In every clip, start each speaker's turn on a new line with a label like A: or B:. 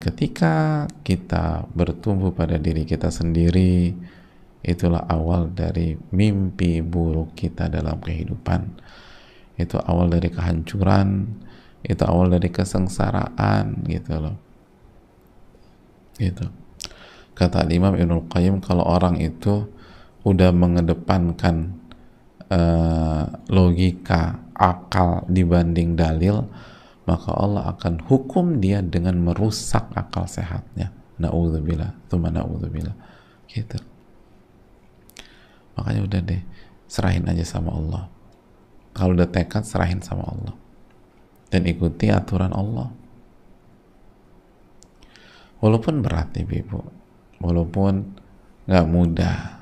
A: ketika kita bertumbuh pada diri kita sendiri, itulah awal dari mimpi buruk kita dalam kehidupan. Itu awal dari kehancuran, itu awal dari kesengsaraan, gitu loh. Gitu. Kata Imam Ibnul Qayyim, kalau orang itu udah mengedepankan logika, akal dibanding dalil, maka Allah akan hukum dia dengan merusak akal sehatnya. Na'udzubillah, tsumma na'udzubillah. Gitu. Makanya udah deh, serahin aja sama Allah. Kalau udah tekad, serahin sama Allah dan ikuti aturan Allah. Walaupun berat nih Ibu, walaupun nggak mudah.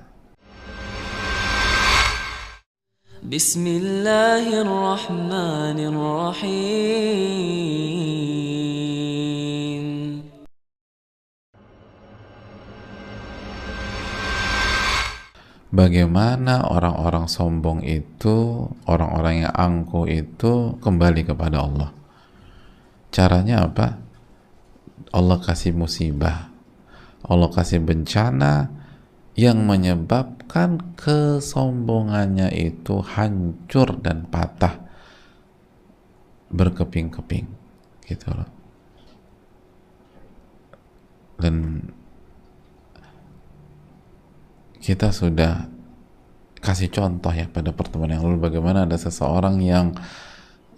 B: Bismillahirrahmanirrahim.
A: Bagaimana orang-orang sombong itu, orang-orang yang angkuh itu kembali kepada Allah? Caranya apa? Allah kasih musibah, Allah kasih bencana yang menyebabkan kesombongannya itu hancur dan patah berkeping-keping, gitu loh. Dan kita sudah kasih contoh ya pada pertemuan yang lalu, bagaimana ada seseorang yang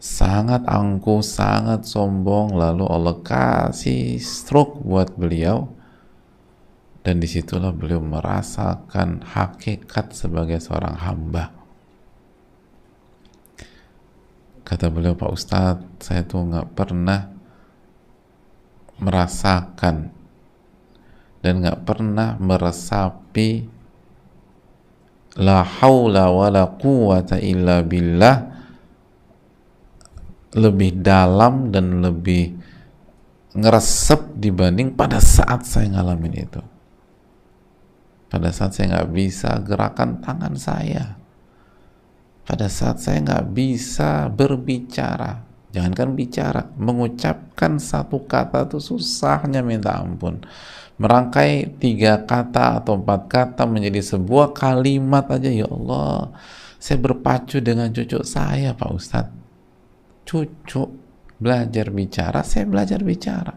A: sangat angkuh, sangat sombong, lalu Allah kasih stroke buat beliau, dan disitulah beliau merasakan hakikat sebagai seorang hamba. Kata beliau, Pak Ustadz, saya tuh nggak pernah merasakan dan nggak pernah meresapi la haula wa la quwata illa billah lebih dalam dan lebih ngeresep dibanding pada saat saya ngalamin itu. Pada saat saya nggak bisa gerakan tangan saya, pada saat saya nggak bisa berbicara, jangankan bicara, mengucapkan satu kata itu susahnya minta ampun. Merangkai 3 kata atau 4 kata menjadi sebuah kalimat aja, ya Allah, saya berpacu dengan cucu saya, Pak Ustadz. Cucu belajar bicara, saya belajar bicara.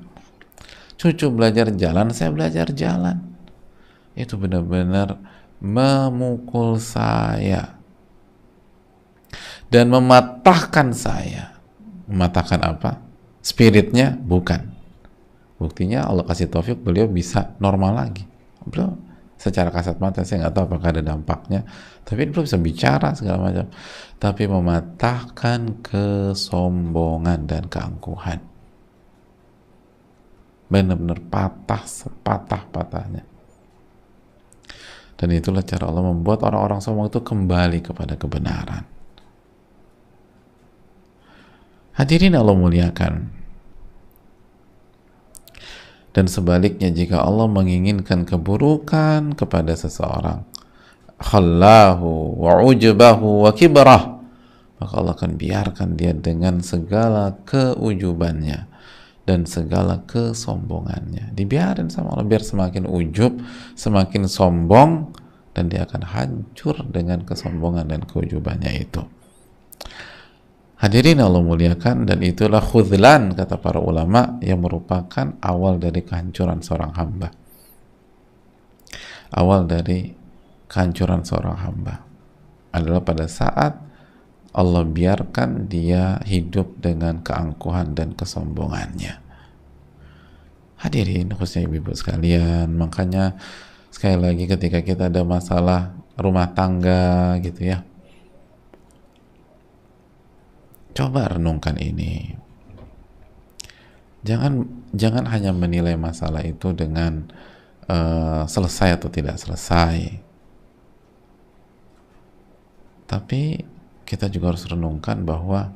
A: Cucu belajar jalan, saya belajar jalan. Itu benar-benar memukul saya dan mematahkan saya. Mematahkan apa? Spiritnya? Bukan. Buktinya Allah kasih taufik, beliau bisa normal lagi. Beliau secara kasat mata, saya nggak tahu apakah ada dampaknya, tapi beliau bisa bicara segala macam. Tapi mematahkan kesombongan dan keangkuhan. Benar-benar patah sepatah-patahnya. Dan itulah cara Allah membuat orang-orang sombong itu kembali kepada kebenaran. Hadirin Allah muliakan. Dan sebaliknya, jika Allah menginginkan keburukan kepada seseorang, khallahu wa ujubahu wa kibrah, maka Allah akan biarkan dia dengan segala keujubannya dan segala kesombongannya. Dibiarin sama Allah, biar semakin ujub, semakin sombong, dan dia akan hancur dengan kesombongan dan keujubannya itu. Hadirin Allah muliakan, dan itulah khudlan, kata para ulama, yang merupakan awal dari kehancuran seorang hamba. Awal dari kehancuran seorang hamba adalah pada saat Allah biarkan dia hidup dengan keangkuhan dan kesombongannya. Hadirin khususnya ibu-ibu sekalian, makanya sekali lagi ketika kita ada masalah rumah tangga gitu ya, coba renungkan ini. Jangan hanya menilai masalah itu dengan selesai atau tidak selesai. Tapi kita juga harus renungkan bahwa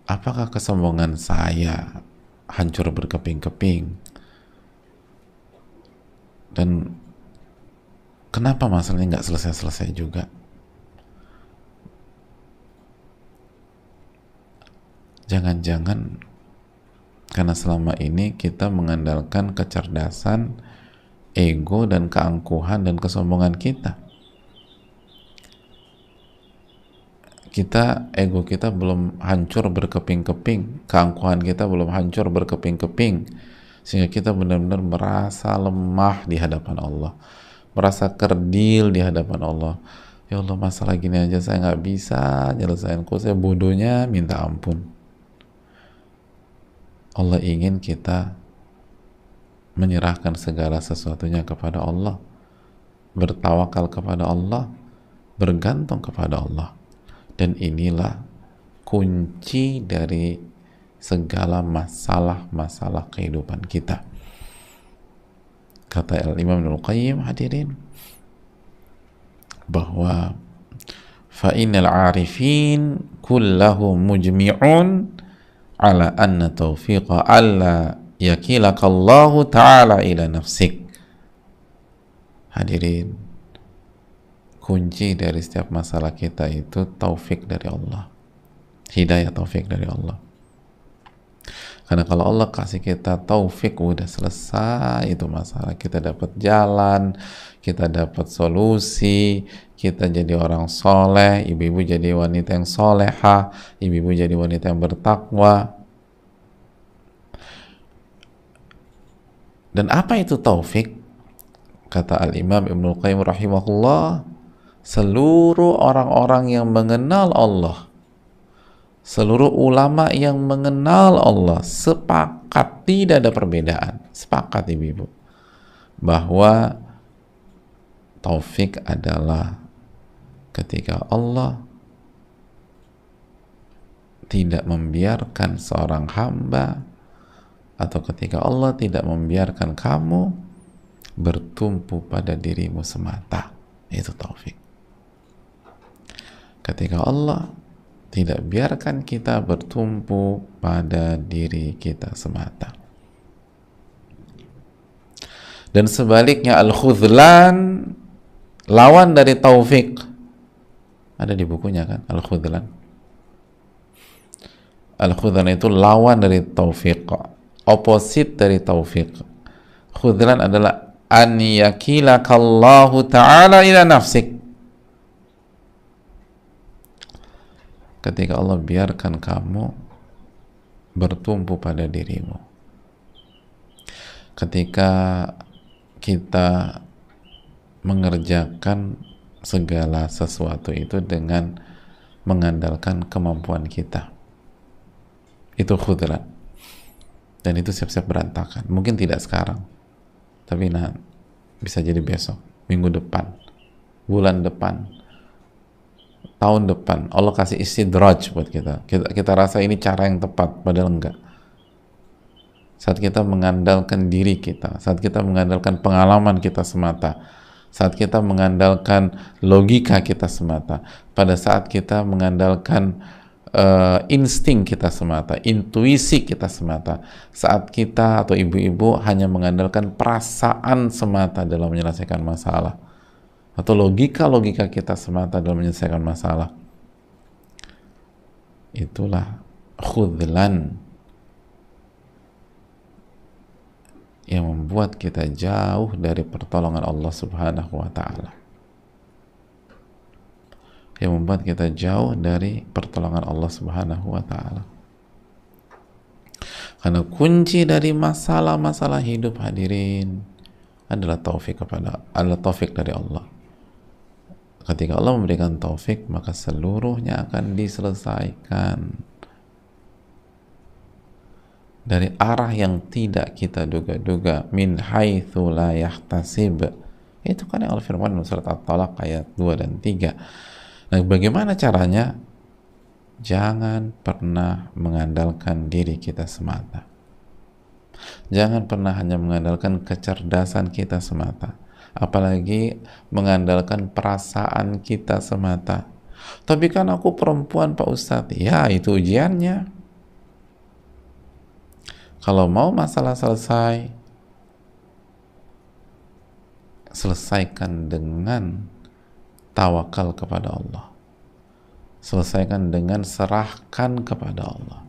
A: apakah kesombongan saya hancur berkeping-keping? Dan kenapa masalahnya nggak selesai-selesai juga? Jangan-jangan Karena selama ini kita mengandalkan kecerdasan, ego, dan keangkuhan dan kesombongan kita. Ego kita belum hancur berkeping-keping, keangkuhan kita belum hancur berkeping-keping, sehingga kita benar-benar merasa lemah di hadapan Allah, merasa kerdil di hadapan Allah. Ya Allah, masalah gini aja saya nggak bisa nyelesain, kok saya bodohnya minta ampun. Allah ingin kita menyerahkan segala sesuatunya kepada Allah, bertawakal kepada Allah, bergantung kepada Allah. Dan inilah kunci dari segala masalah-masalah kehidupan kita. Kata Al-Imam Ibnul Qayyim, hadirin, bahwa fa'innal arifin kullahu mujmi'un ala anna taufiqa alla yakilakallahu ta'ala ila nafsik. Hadirin, kunci dari setiap masalah kita itu taufik dari Allah, hidayah taufik dari Allah. Karena kalau Allah kasih kita taufik, udah selesai itu masalah. Kita dapat jalan, kita dapat solusi, kita jadi orang soleh, ibu-ibu jadi wanita yang soleha, ibu-ibu jadi wanita yang bertakwa. Dan apa itu taufik? Kata Al-Imam Ibnul Qayyim rahimahullah, seluruh orang-orang yang mengenal Allah, seluruh ulama yang mengenal Allah sepakat, tidak ada perbedaan, sepakat ibu-ibu, bahwa taufik adalah ketika Allah tidak membiarkan seorang hamba, atau ketika Allah tidak membiarkan kamu bertumpu pada dirimu semata. Itu taufik. Ketika Allah tidak biarkan kita bertumpu pada diri kita semata. Dan sebaliknya, al-khudlan, lawan dari taufik. Ada di bukunya kan, al-khudlan. Al-khudlan itu lawan dari taufik, opposite dari taufik. Khudlan adalah an yakilakallahu ta'ala ila nafsik. Ketika Allah biarkan kamu bertumpu pada dirimu. Ketika kita mengerjakan segala sesuatu itu dengan mengandalkan kemampuan kita. Itu khudran. Dan itu siap-siap berantakan. Mungkin tidak sekarang, tapi bisa jadi besok, minggu depan, bulan depan, tahun depan. Allah kasih istidraj buat kita. Kita rasa ini cara yang tepat, padahal enggak. Saat kita mengandalkan diri kita, saat kita mengandalkan pengalaman kita semata, saat kita mengandalkan logika kita semata, pada saat kita mengandalkan insting kita semata, intuisi kita semata, saat kita atau ibu-ibu hanya mengandalkan perasaan semata dalam menyelesaikan masalah, atau logika-logika kita semata dalam menyelesaikan masalah, itulah khudlan yang membuat kita jauh dari pertolongan Allah Subhanahu wa ta'ala, yang membuat kita jauh dari pertolongan Allah Subhanahu wa ta'ala. Karena kunci dari masalah-masalah hidup, hadirin, adalah taufik dari Allah. Ketika Allah memberikan taufik, maka seluruhnya akan diselesaikan dari arah yang tidak kita duga-duga, min haitsu la yahtasib. Itu kan yang Allah firman dalam surat At-Talaq ayat 2 dan 3. Nah, bagaimana caranya? Jangan pernah mengandalkan diri kita semata. Jangan pernah hanya mengandalkan kecerdasan kita semata, apalagi mengandalkan perasaan kita semata. Tapi kan aku perempuan, Pak Ustadz. Ya, itu ujiannya. Kalau mau masalah selesai, selesaikan dengan tawakal kepada Allah. Selesaikan dengan serahkan kepada Allah.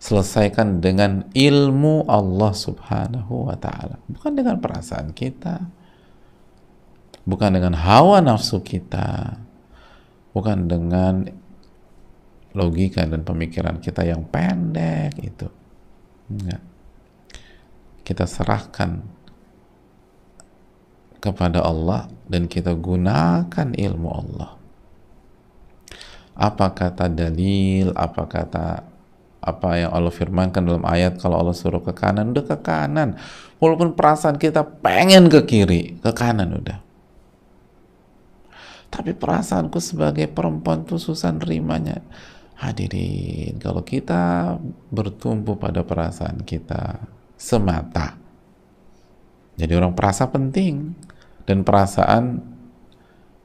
A: selesaikan dengan ilmu Allah subhanahu wa ta'ala, bukan dengan perasaan kita, bukan dengan hawa nafsu kita, bukan dengan logika dan pemikiran kita yang pendek itu. Enggak. Kita serahkan kepada Allah dan kita gunakan ilmu Allah. Apa kata dalil, apa yang Allah firmankan dalam ayat, kalau Allah suruh ke kanan, udah ke kanan. Walaupun perasaan kita pengen ke kiri, ke kanan udah. Tapi perasaanku sebagai perempuan tuh susah nerimanya. Hadirin, kalau kita bertumpu pada perasaan kita semata, jadi orang perasa penting, dan perasaan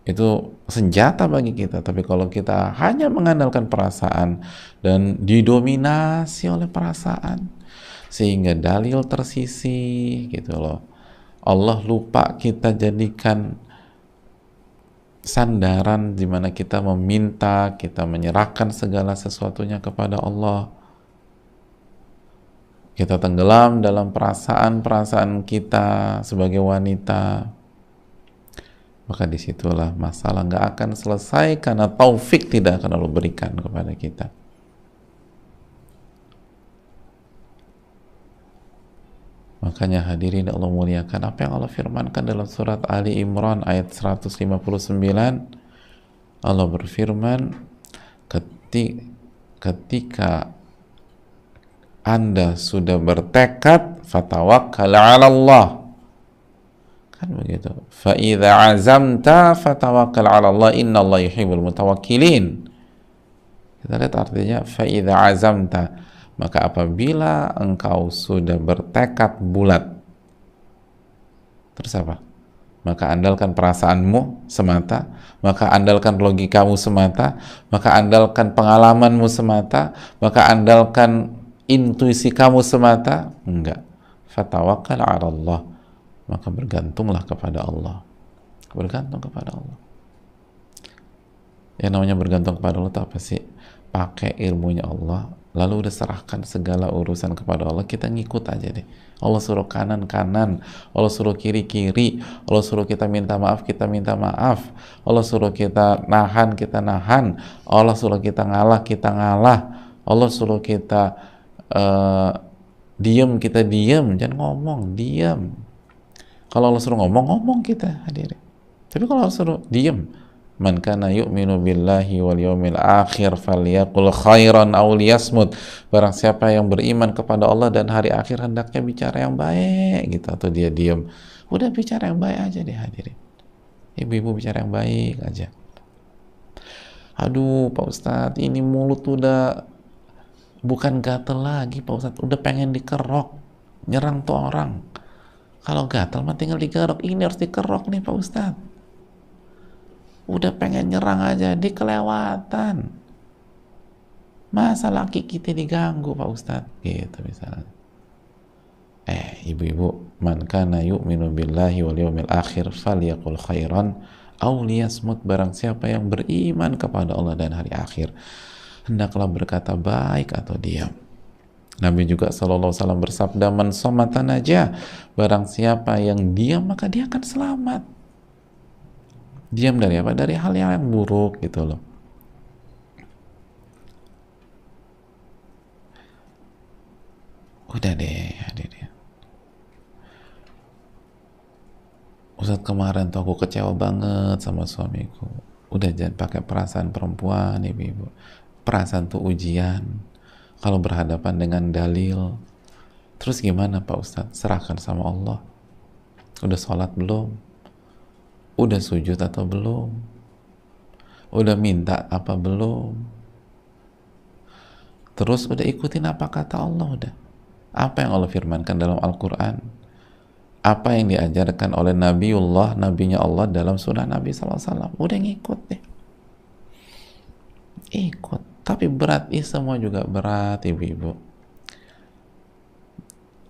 A: itu senjata bagi kita. Tapi kalau kita hanya mengandalkan perasaan dan didominasi oleh perasaan sehingga dalil tersisih gitu loh, Allah lupa kita jadikan sandaran di mana kita meminta, kita menyerahkan segala sesuatunya kepada Allah. Kita tenggelam dalam perasaan-perasaan kita sebagai wanita, maka disitulah masalah nggak akan selesai, karena taufik tidak akan Allah berikan kepada kita. Makanya hadirin Allah muliakan, apa yang Allah firmankan dalam surat Ali Imran ayat 159, Allah berfirman, ketika Anda sudah bertekad, fatawakkal 'ala Allah. Kan begitu. Fa idza azamta fatawakkal 'ala Allah, innallaha yuhibbul mutawakkilin. Kita lihat artinya, fa idza azamta, maka apabila engkau sudah bertekad bulat, terus apa? Maka andalkan perasaanmu semata, maka andalkan logikamu semata, maka andalkan pengalamanmu semata, maka andalkan intuisi kamu semata. Enggak. Fatawakkal 'ala Allah, maka bergantunglah kepada Allah. Bergantung kepada Allah. Yang namanya bergantung kepada Allah itu apa sih? Pakai ilmunya Allah, lalu udah serahkan segala urusan kepada Allah, kita ngikut aja deh. Allah suruh kanan-kanan, Allah suruh kiri-kiri, Allah suruh kita minta maaf, kita minta maaf, Allah suruh kita nahan, kita nahan, Allah suruh kita ngalah, kita ngalah, Allah suruh kita diam, kita diam, jangan ngomong, diam. Kalau Allah suruh ngomong, ngomong kita hadirin. Tapi kalau Allah suruh diam, man kana yu'minu billahi wal yawmil akhir falyaqul khairan aw liyasmut. Barang siapa yang beriman kepada Allah dan hari akhir, hendaknya bicara yang baik gitu, atau dia diam. Udah bicara yang baik aja deh hadirin. Ibu-ibu bicara yang baik aja. Aduh Pak Ustadz, ini mulut udah bukan gatel lagi Pak Ustadz, udah pengen dikerok, nyerang tuh orang. Kalau gatel mah tinggal dikerok, ini harus dikerok nih Pak Ustadz. Udah pengen nyerang aja, dia kelewatan. Masa laki kita diganggu Pak Ustadz? Gitu misalnya. Ibu-ibu, man kana yu'minu billahi wal yawmil akhir falyaqul khairan aw liyasmut. Barang siapa yang beriman kepada Allah dan hari akhir, hendaklah berkata baik atau diam. Nabi juga SAW bersabda, man somata najah. Barang siapa yang diam, maka dia akan selamat. Diam dari apa? Dari hal yang buruk gitu loh. Udah deh hadirin. Ustadz, kemarin tuh aku kecewa banget sama suamiku. Udah, jangan pakai perasaan perempuan ibu-ibu. Perasaan tuh ujian. Kalau berhadapan dengan dalil, terus gimana Pak Ustadz? Serahkan sama Allah. Udah sholat belum? Udah sujud atau belum? Udah minta apa belum? Terus udah ikutin apa kata Allah udah? Apa yang Allah firmankan dalam Al-Quran? Apa yang diajarkan oleh Nabinya Allah dalam sunnah Nabi SAW? Udah ngikut deh. Ikut. Tapi berat, semua juga berat ibu-ibu.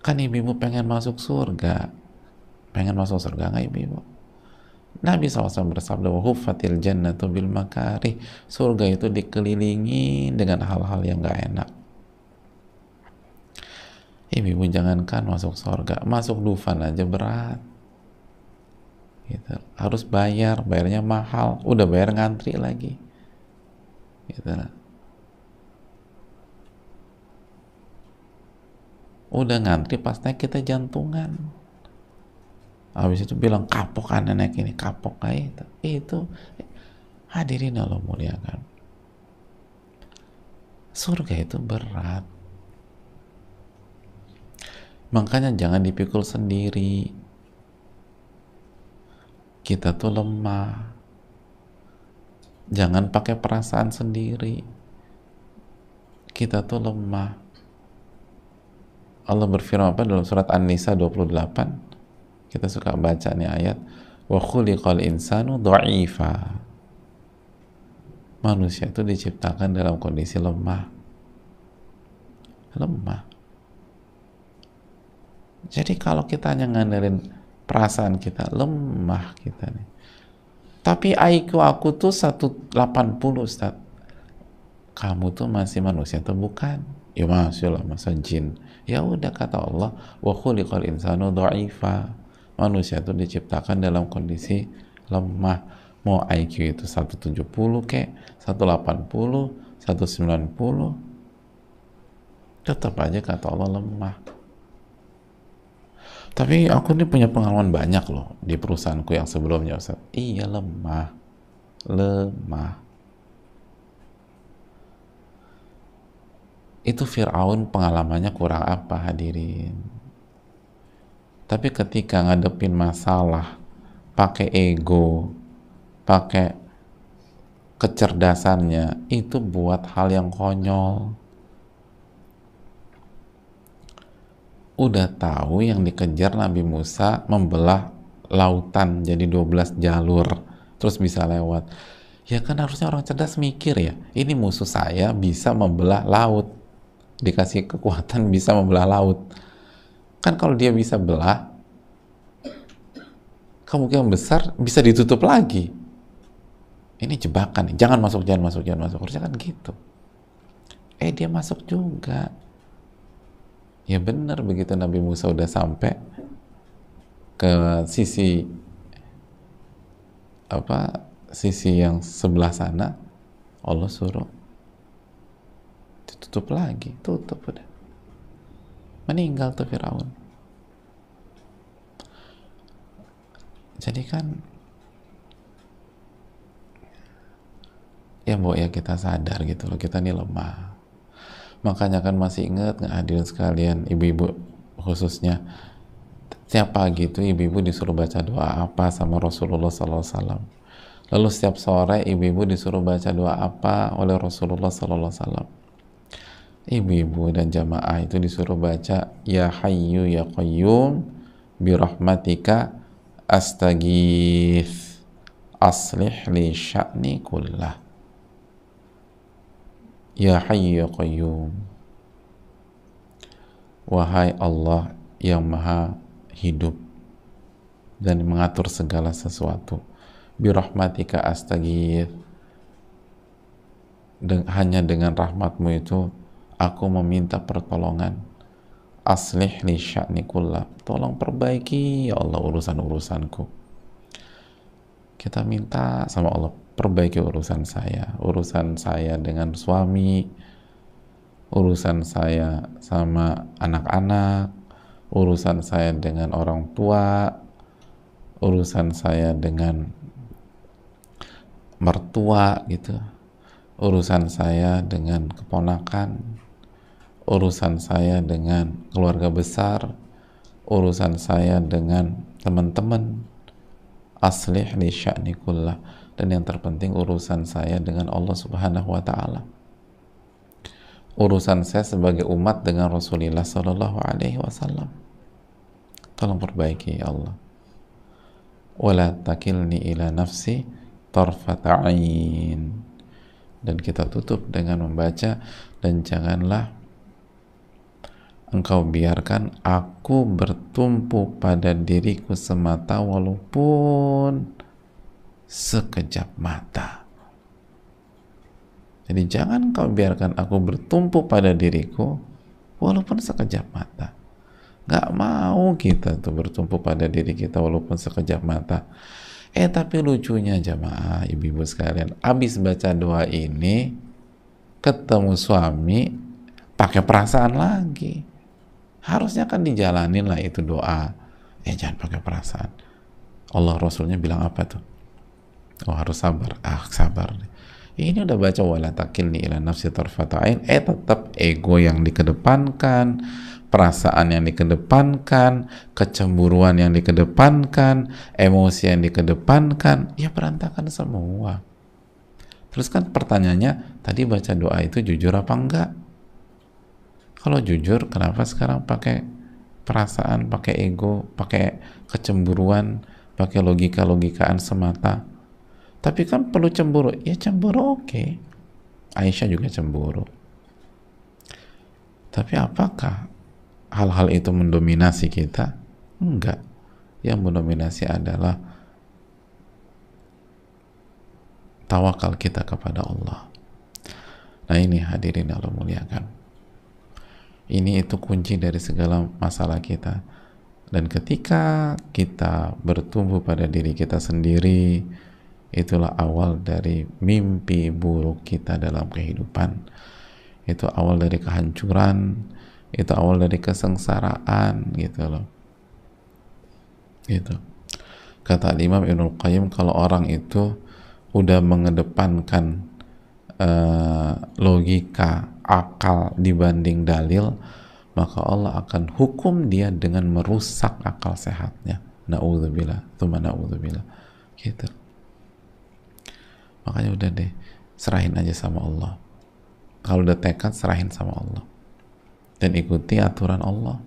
A: Kan ibu-ibu pengen masuk surga. Pengen masuk surga nggak ibu-ibu? Nabi SAW bersabda, wahuffatil jannatu bil makarih. Surga itu dikelilingi dengan hal-hal yang gak enak. Ibu jangankan masuk surga, masuk Dufan aja berat gitu. Harus bayarnya mahal, udah bayar ngantri lagi gitu. Udah ngantri pas naik kita jantungan, habis itu bilang kapok kan naik ini, kapok kayak itu. Hadirin Allah muliakan, surga itu berat, makanya jangan dipikul sendiri. Kita tuh lemah, jangan pakai perasaan sendiri, kita tuh lemah. Allah berfirman apa dalam surat An-Nisa 28, kita suka baca nih ayat, wa khuliqal insanu dha'ifa. Manusia itu diciptakan dalam kondisi lemah. Jadi kalau kita hanya ngandelin perasaan kita, lemah kita nih. Tapi IQ aku tuh 180, Ustaz. Kamu tuh masih manusia atau bukan? Ya masih lah, masa jin. Ya udah, kata Allah, wa khuliqal insanu dha'ifa. Manusia itu diciptakan dalam kondisi lemah. Mau IQ itu 170 kek, 180, 190, tetap aja kata Allah lemah. Tapi aku ini punya pengalaman banyak loh di perusahaanku yang sebelumnya, Ustaz. Iya, lemah. Itu Fir'aun pengalamannya kurang apa, hadirin? Tapi ketika ngadepin masalah pakai ego, pakai kecerdasannya, itu buat hal yang konyol. Udah tahu yang dikejar Nabi Musa membelah lautan jadi 12 jalur terus bisa lewat. Ya kan harusnya orang cerdas mikir ya, ini musuh saya bisa membelah laut, dikasih kekuatan bisa membelah laut. Kan kalau dia bisa belah, kemungkinan besar bisa ditutup lagi. Ini jebakan nih, jangan masuk. Harusnya kan gitu. Dia masuk juga. Ya benar, begitu Nabi Musa udah sampai ke sisi yang sebelah sana, Allah suruh ditutup lagi, tutup udah. Meninggal tuh Firaun. Jadi kan ya kita sadar gitu loh, kita ini lemah. Makanya kan masih ingat nggak hadirin sekalian, ibu-ibu khususnya, setiap pagi itu ibu-ibu disuruh baca doa apa sama Rasulullah SAW. Lalu setiap sore ibu-ibu disuruh baca doa apa oleh Rasulullah SAW. Ibu-ibu dan jamaah itu disuruh baca Ya Hayyu Ya Qayyum birahmatika astaghith aslih li sya'ni kullah. Ya Hayyu Ya Qayyum, wahai Allah yang maha hidup dan mengatur segala sesuatu, birahmatika astaghith, hanya dengan rahmatmu itu aku meminta pertolongan, aslih li sya'ni kullah, tolong perbaiki ya Allah urusan-urusanku. Kita minta sama Allah, perbaiki urusan saya dengan suami, urusan saya sama anak-anak, urusan saya dengan orang tua, urusan saya dengan mertua gitu, urusan saya dengan keponakan, urusan saya dengan keluarga besar, urusan saya dengan teman-teman, aslih li sya'ni kullah, dan yang terpenting urusan saya dengan Allah Subhanahu wa ta'ala, urusan saya sebagai umat dengan Rasulullah Sallallahu Alaihi Wasallam, tolong perbaiki ya Allah. Wala takilni ila nafsi tarfata ain. Dan kita tutup dengan membaca, dan janganlah engkau biarkan aku bertumpu pada diriku semata walaupun sekejap mata. Jadi jangan kau biarkan aku bertumpu pada diriku walaupun sekejap mata. Nggak mau kita tuh bertumpu pada diri kita walaupun sekejap mata. Tapi lucunya jamaah, ibu-ibu sekalian, abis baca doa ini, ketemu suami, pakai perasaan lagi. Harusnya kan dijalanin lah itu doa. Jangan pakai perasaan. Allah Rasulnya bilang apa tuh? Oh, harus sabar. Sabar. Ini udah baca wala takilni ila nafsi tarfata ain, tetap ego yang dikedepankan, perasaan yang dikedepankan, kecemburuan yang dikedepankan, emosi yang dikedepankan, ya berantakan semua. Terus kan pertanyaannya, tadi baca doa itu jujur apa enggak? Kalau jujur, kenapa sekarang pakai perasaan, pakai ego, pakai kecemburuan, pakai logika-logikaan semata? Tapi kan perlu cemburu. Ya cemburu oke. Aisyah juga cemburu. Tapi apakah hal-hal itu mendominasi kita? Enggak. Yang mendominasi adalah tawakal kita kepada Allah. Nah ini hadirin Allah muliakan. Ini itu kunci dari segala masalah kita. Dan ketika kita bertumbuh pada diri kita sendiri, itulah awal dari mimpi buruk kita dalam kehidupan. Itu awal dari kehancuran, itu awal dari kesengsaraan, gitu loh. Gitu. Kata Imam Ibnul Qayyim, kalau orang itu udah mengedepankan logika, akal dibanding dalil, maka Allah akan hukum dia dengan merusak akal sehatnya. Na'udzubillah, tsumma na'udzubillah. Gitu. Makanya udah deh, serahin aja sama Allah. Kalau udah tekad, serahin sama Allah dan ikuti aturan Allah.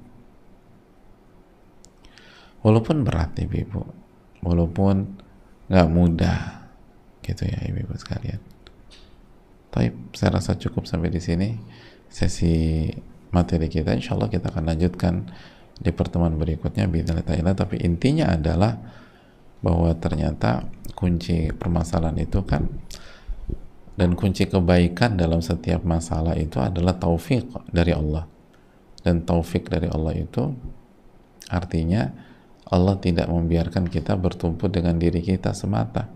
A: Walaupun berat ibu-ibu, walaupun nggak mudah, gitu ya ibu-ibu sekalian. Tapi saya rasa cukup sampai di sini sesi materi kita. Insya Allah kita akan lanjutkan di pertemuan berikutnya biidznillah ta'ala. Tapi intinya adalah bahwa ternyata kunci permasalahan itu kan, dan kunci kebaikan dalam setiap masalah itu adalah taufik dari Allah. Dan taufik dari Allah itu artinya Allah tidak membiarkan kita bertumpu dengan diri kita semata.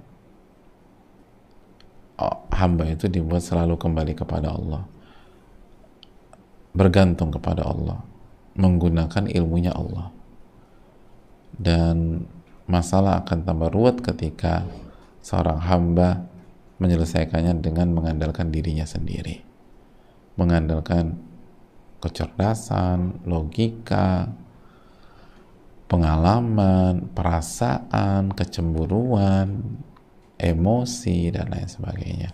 A: Hamba itu dibuat selalu kembali kepada Allah, bergantung kepada Allah, menggunakan ilmunya Allah. Dan masalah akan tambah ruwet ketika seorang hamba menyelesaikannya dengan mengandalkan dirinya sendiri, mengandalkan kecerdasan, logika, pengalaman, perasaan, kecemburuan, emosi, dan lain sebagainya.